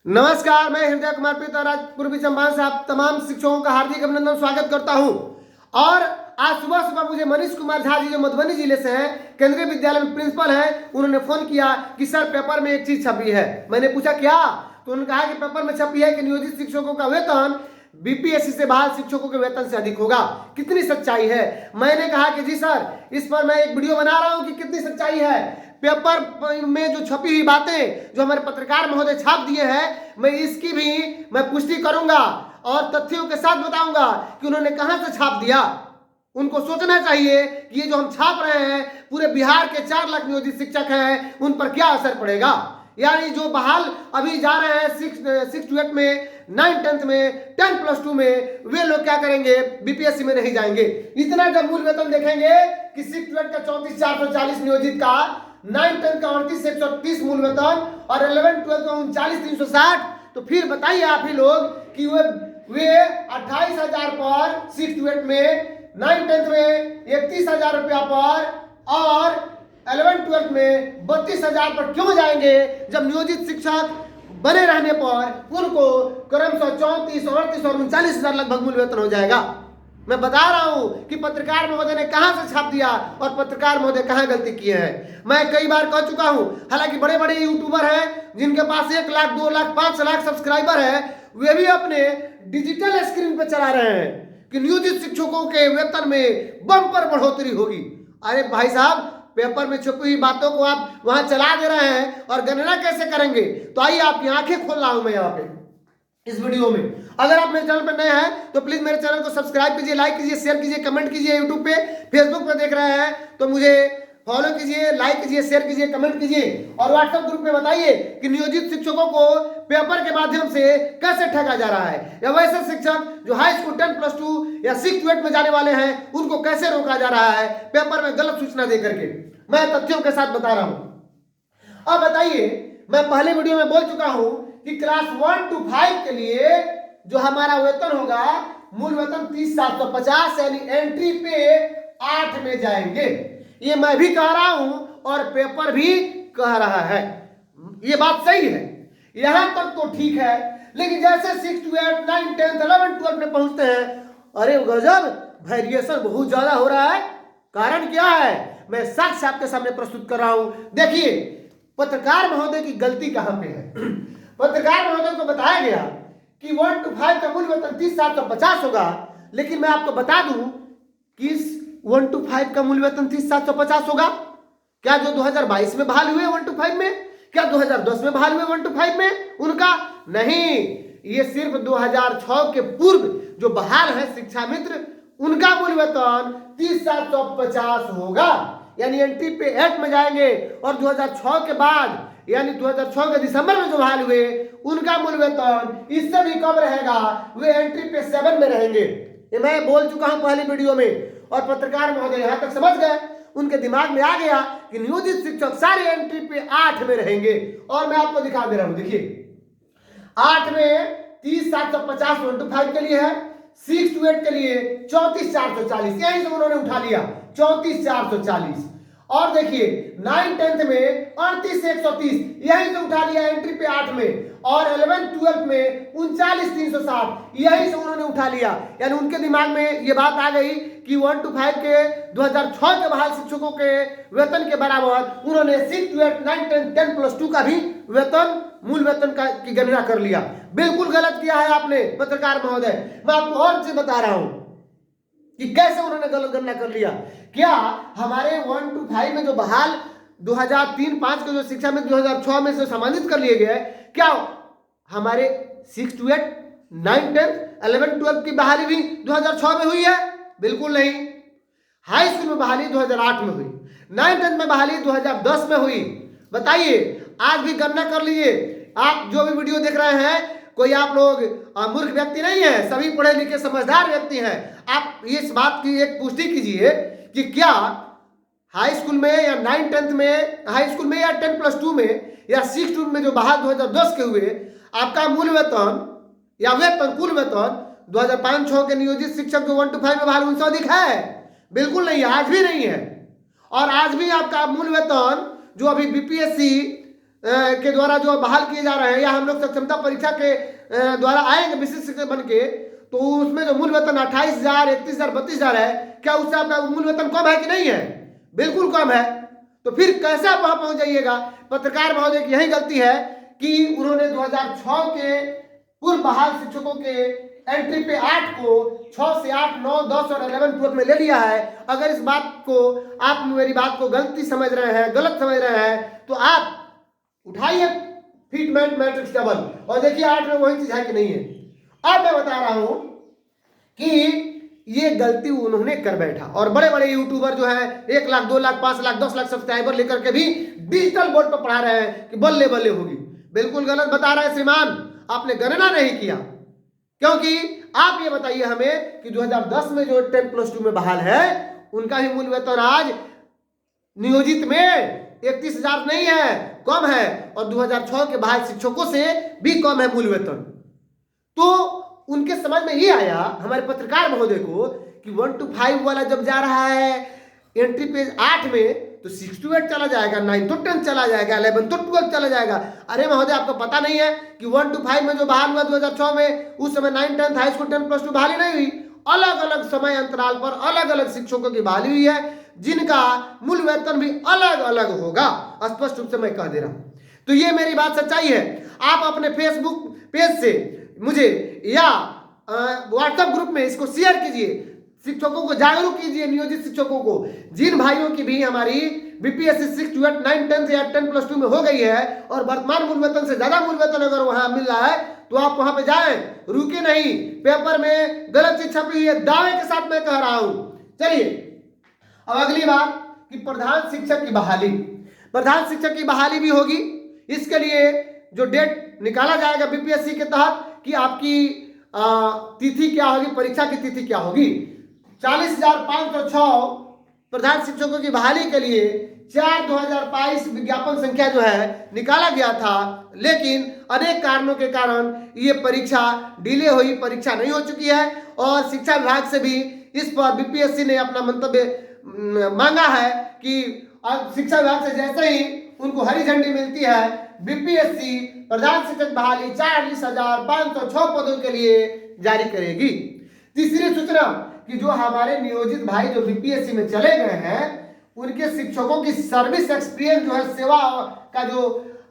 नमस्कार, मैं हृदय कुमार पिता पूर्वी चंपारण से आप तमाम शिक्षकों का हार्दिक अभिनंदन स्वागत करता हूं। और आज सुबह सुबह मुझे मनीष कुमार झा जी जो मधुबनी जिले से हैं, केंद्रीय विद्यालय में प्रिंसिपल हैं, उन्होंने फोन किया कि सर पेपर में एक चीज छपी है। मैंने पूछा क्या, तो उन्होंने कहा कि पेपर में छपी है कि नियोजित शिक्षकों का वेतन बीपीएससी से बहाल शिक्षकों के वेतन से अधिक होगा। कितनी सच्चाई है? मैंने कहा कि जी सर, इस पर मैं एक वीडियो बना रहा हूं कि कितनी सच्चाई है। पेपर में जो छपी हुई बातें जो हमारे पत्रकार महोदय छाप दिए हैं, मैं इसकी भी मैं पुष्टि करूंगा और तथ्यों के साथ बताऊंगा कि उन्होंने कहां से छाप दिया। उनको सोचना चाहिए कि ये जो हम छाप रहे हैं पूरे बिहार के 4 लाख नियोजित शिक्षक हैं, उन पर क्या असर पड़ेगा। यानी जो बहाल अभी जा रहे हैं 6 to 8 में, 9 10th में, 10+2 में, वे लोग क्या करेंगे? बीपीएससी में नहीं जाएंगे। इतना जब मूल वेतन देखेंगे कि 6 to 8 का 34,440 नियोजित का, 9 10 का 38,130 मूल वेतन और 11 12 का 39,360, तो फिर बताइए आप ही लोग कि वे 28,000 पर 6 to 8 में, 9 10 में 31,000 रुपया पर और 11 12 में 32,000 पर क्यों जाएंगे, जब नियोजित शिक्षक बने रहने पर उनको क्रमशः 34, 38 और 39,000 लगभग मूल वेतन हो जाएगा। मैं बता रहा हूं कि पत्रकार महोदय ने कहां से छाप दिया और पत्रकार महोदय कहां गलती किए हैं। मैं कई बार कह चुका हूं, हालांकि बड़े बड़े यूट्यूबर हैं जिनके पास 1 लाख, 2 लाख, 5 लाख सब्सक्राइबर है, वे भी अपने डिजिटल स्क्रीन पर चला रहे हैं कि नियोजित शिक्षकों के वेतन में बम्पर बढ़ोतरी होगी। अरे भाई साहब, पेपर में छपी हुई बातों को आप वहां चला दे रहे हैं और गणना कैसे करेंगे? तो आइए आपकी आंखें खोल रहा हूं मैं यहाँ पे इस वीडियो में। अगर आप मेरे चैनल पर नए हैं तो प्लीज मेरे चैनल को सब्सक्राइब कीजिए, लाइक कीजिए, शेयर कीजिए, कमेंट कीजिए। यूट्यूब पे, फेसबुक पे देख रहे हैं तो मुझे फॉलो कीजिए, लाइक कीजिए, शेयर कीजिए, कमेंट कीजिए और व्हाट्सएप ग्रुप में बताइए कि नियोजित शिक्षकों को पेपर के माध्यम से कैसे ठगा जा रहा है, या वैसे शिक्षक जो हाई स्कूल 10+2 या 6 to 8 में जाने वाले हैं उनको कैसे रोका जा रहा है पेपर में गलत सूचना दे करके। मैं तथ्यों के साथ बता रहा हूं। अब बताइए, मैं पहले वीडियो में बोल चुका हूं कि क्लास 1 to 5 के लिए जो हमारा वेतन होगा, मूल वेतन 30,750, यानी एंट्री पे 8 में जाएंगे। ये मैं भी कह रहा हूं और पेपर भी कह रहा है। ये बात सही है, यहां तक तो ठीक है। लेकिन जैसे 6 to 8, 9 10 11 12 में पहुंचते हैं, अरे गजब, वेरिएशन बहुत ज्यादा हो रहा है। कारण क्या है? मैं साक्ष्य आपके सामने प्रस्तुत कर रहा हूं। देखिए पत्रकार महोदय की गलती कहां पे है। पत्रकार महोदय को बताया गया कि 1 to 5 का मूल वेतन 30,750 होगा, लेकिन मैं आपको बता दूं कि 1 to 5 का मूल वेतन 30,750 होगा। क्या जो 2022 में बहाल हुए 1 to 5 में, क्या 2010 में बहाल हुए 1 to 5 में उनका? नहीं, ये सिर्फ 2006 के पूर्व जो बहाल है शिक्षा मित्र, उनका मूल वेतन 30,750 होगा। यानी एंट्री पे 8 में जाएंगे और 2006 के बाद यानी 2006 के दिसंबर में जो बहाल हुए उनका मूल वेतन इससे भी कम रहेगा, वे एंट्री पे 7 में रहेंगे। ये मैं बोल चुका हूं पहली वीडियो में और पत्रकार महोदय यहां तक समझ गए, उनके दिमाग में आ गया कि नियोजित शिक्षक सारे एंट्री पे 8 में रहेंगे। और मैं आपको दिखा दे रहा हूं, देखिए 8 में 30,750 1 to 5 के लिए है, 6 to 8 के लिए 34,440, यहीं से उन्होंने उठा लिया 34,440। और देखिए 9 10th में 38,130, यहीं से उठा लिया एंट्री पे 8 में। और 11 12 में 39,360, यहीं से उन्होंने उठा लिया। यानी उनके दिमाग में ये बात आ गई कि 1 to 5 के 2006 के बहाल शिक्षकों के वेतन के बराबर उन्होंने 6 to 8, 9 10 10+2 का भी वेतन, मूल वेतन का की गणना कर लिया। बिल्कुल गलत किया है आपने पत्रकार महोदय। मैं आपको और चीज बता रहा हूं कि कैसे उन्होंने गलत गणना कर लिया। क्या हमारे 1 to 5 में जो बहाल 2003-5 के जो शिक्षा में 2006 में से सम्मानित कर लिए गए, क्या हमारे 6 to 8, 9 10 11 12 की बहाली भी 2006 में हुई है? बिल्कुल नहीं। हाई स्कूल में बहाली 2008 में हुई, 9 10 में बहाली 2010 में हुई। बताइए, आज भी गणना कर लीजिए। आप जो भी वीडियो देख रहे हैं, कोई आप लोग मूर्ख व्यक्ति नहीं है, सभी पढ़े लिखे समझदार व्यक्ति हैं। आप इस बात की एक पुष्टि कीजिए कि क्या हाई स्कूल में या 9 10th में, हाई स्कूल में या 10+2 में या 6 to 8 में जो बहाल 2010 के हुए, आपका मूल वेतन या वेतन, कुल वेतन 2005-06 के नियोजित शिक्षक जो 1 to 5 में बहाल उनसे अधिक है? बिल्कुल नहीं है, आज भी नहीं है। और आज भी आपका मूल वेतन जो अभी बीपीएससी के द्वारा जो बहाल किए जा रहे हैं, या हम लोग सक्षमता परीक्षा के द्वारा आएंगे विशिष्ट शिक्षक बन के, तो उसमें जो मूल वेतन 28,000, 31,000, 32,000 है, क्या उससे आपका मूल वेतन कम है कि नहीं है? बिल्कुल कम है। तो फिर कैसे आप वहां पहुंच जाइएगा? पत्रकार महोदय की यही गलती है कि उन्होंने 2006 के पूर्व बहाल शिक्षकों के एंट्री पे 8 को 6 से 8, 9, 10 और 11, 12 में ले लिया है। अगर इस बात को आप मेरी बात को गलती समझ रहे हैं, गलत समझ रहे हैं, तो आप उठाइए फिटमेंट मैट्रिक्स टेबल और देखिए 8 में वही चीज है कि नहीं है। अब मैं बता रहा हूं कि ये गलती उन्होंने कर बैठा, और बड़े बड़े यूट्यूबर जो है 1 लाख, 2 लाख, 5 लाख, 10 लाख सब्सक्राइबर लेकर के भी डिजिटल बोर्ड पर पढ़ा रहे हैं कि बल्ले बल्ले होगी। बिल्कुल गलत बता रहे हैं श्रीमान, आपने गणना नहीं किया। क्योंकि आप ये बताइए हमें कि 2010 में जो 10+2 में बहाल है, उनका ही मूल वेतन आज नियोजित में 31,000 नहीं है, कम है, और 2006 के बहाल शिक्षकों से भी कम है मूल वेतन। तो उनके समझ में ये आया हमारे पत्रकार महोदय को कि 1 to 5 वाला जब जा रहा है एंट्री पेज 8 में, तो 6 to 8 चला जाएगा, 9 to 10 चला जाएगा, 11 to 12 चला जाएगा। अरे महोदय, आपको पता नहीं है कि 1 to 5 में जो बहाल हुआ 2006 में, उस समय 9, 10 हाई स्कूल 10+2 बहाली नहीं हुई। अलग अलग समय अंतराल पर अलग अलग शिक्षकों की बहाली हुई है, जिनका मूल वेतन भी अलग अलग होगा। स्पष्ट रूप से मैं कह दे रहा हूं। तो ये मेरी बात सच्चाई है। आप अपने फेसबुक पेज से मुझे या व्हाट्सएप ग्रुप में इसको शेयर कीजिए, शिक्षकों को जागरूक कीजिए, नियोजित शिक्षकों को। जिन भाइयों की भी हमारी बीपीएससी 6 to 8, 9, 10 या 10+2 में हो गई है और वर्तमान मूल वेतन से ज्यादा मूल वेतन अगर वहां मिल रहा है, तो आप वहां पे जाएं, रुके नहीं। पेपर में गलत चीज छपी हुई है, दावे के साथ मैं कह रहा हूं। चलिए अब अगली बात कि प्रधान शिक्षक की बहाली। प्रधान शिक्षक की बहाली भी होगी। इसके लिए जो डेट निकाला जाएगा बीपीएससी के तहत कि आपकी तिथि क्या होगी, परीक्षा की तिथि क्या होगी। 40,506 प्रधान शिक्षकों की बहाली के लिए 4/2022 विज्ञापन संख्या जो है निकाला गया था, लेकिन अनेक कारणों के कारण ये परीक्षा डिले हुई, परीक्षा नहीं हो चुकी है। और शिक्षा विभाग से भी इस पर बीपीएससी ने अपना मंतव्य मांगा है कि शिक्षा विभाग से जैसे ही उनको हरी झंडी मिलती है, बीपीएससी प्रधान शिक्षक बहाली 40,506 पदों के लिए जारी करेगी। तीसरी सूचना कि जो हमारे नियोजित भाई जो बीपीएससी में चले गए हैं, उनके शिक्षकों की सर्विस एक्सपीरियंस जो है, सेवा का जो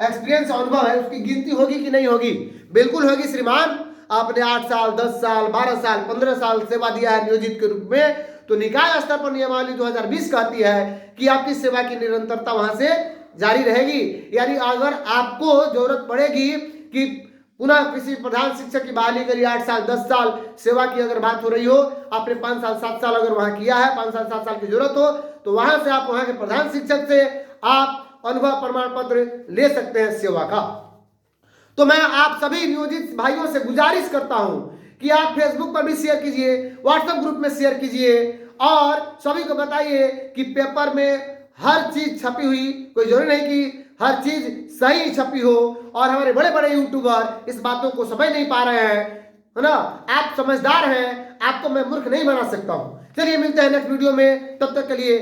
एक्सपीरियंस अनुभव है, उसकी गिनती होगी कि नहीं होगी? बिल्कुल होगी श्रीमान। आपने 8 साल, 10 साल, 12 साल, 15 साल सेवा दिया है नियोजित के रूप में, तो निकाय स्तर पर नियमावली 2020 कहती है कि आपकी सेवा की निरंतरता वहां से जारी रहेगी। यानी अगर आपको जरूरत पड़ेगी कि पुनः किसी प्रधान शिक्षक की बहाली के लिए 8 साल, 10 साल सेवा की अगर बात हो रही हो, आपने 5 साल, 7 साल अगर वहां किया है, 5 साल, 7 साल की जरूरत हो, तो वहां से आप वहां के प्रधान शिक्षक से आप अनुभव प्रमाण पत्र ले सकते हैं सेवा का। तो मैं आप सभी नियोजित भाइयों से गुजारिश करता हूं कि आप फेसबुक पर भी शेयर कीजिए, व्हाट्सएप ग्रुप में शेयर कीजिए, और सभी को बताइए कि पेपर में हर चीज छपी हुई, कोई जरूरी नहीं कि हर चीज सही छपी हो। और हमारे बड़े बड़े यूट्यूबर इस बातों को समझ नहीं पा रहे हैं, है ना। आप समझदार हैं, आपको मैं मूर्ख नहीं बना सकता हूं। चलिए मिलते हैं नेक्स्ट वीडियो में, तब तक के लिए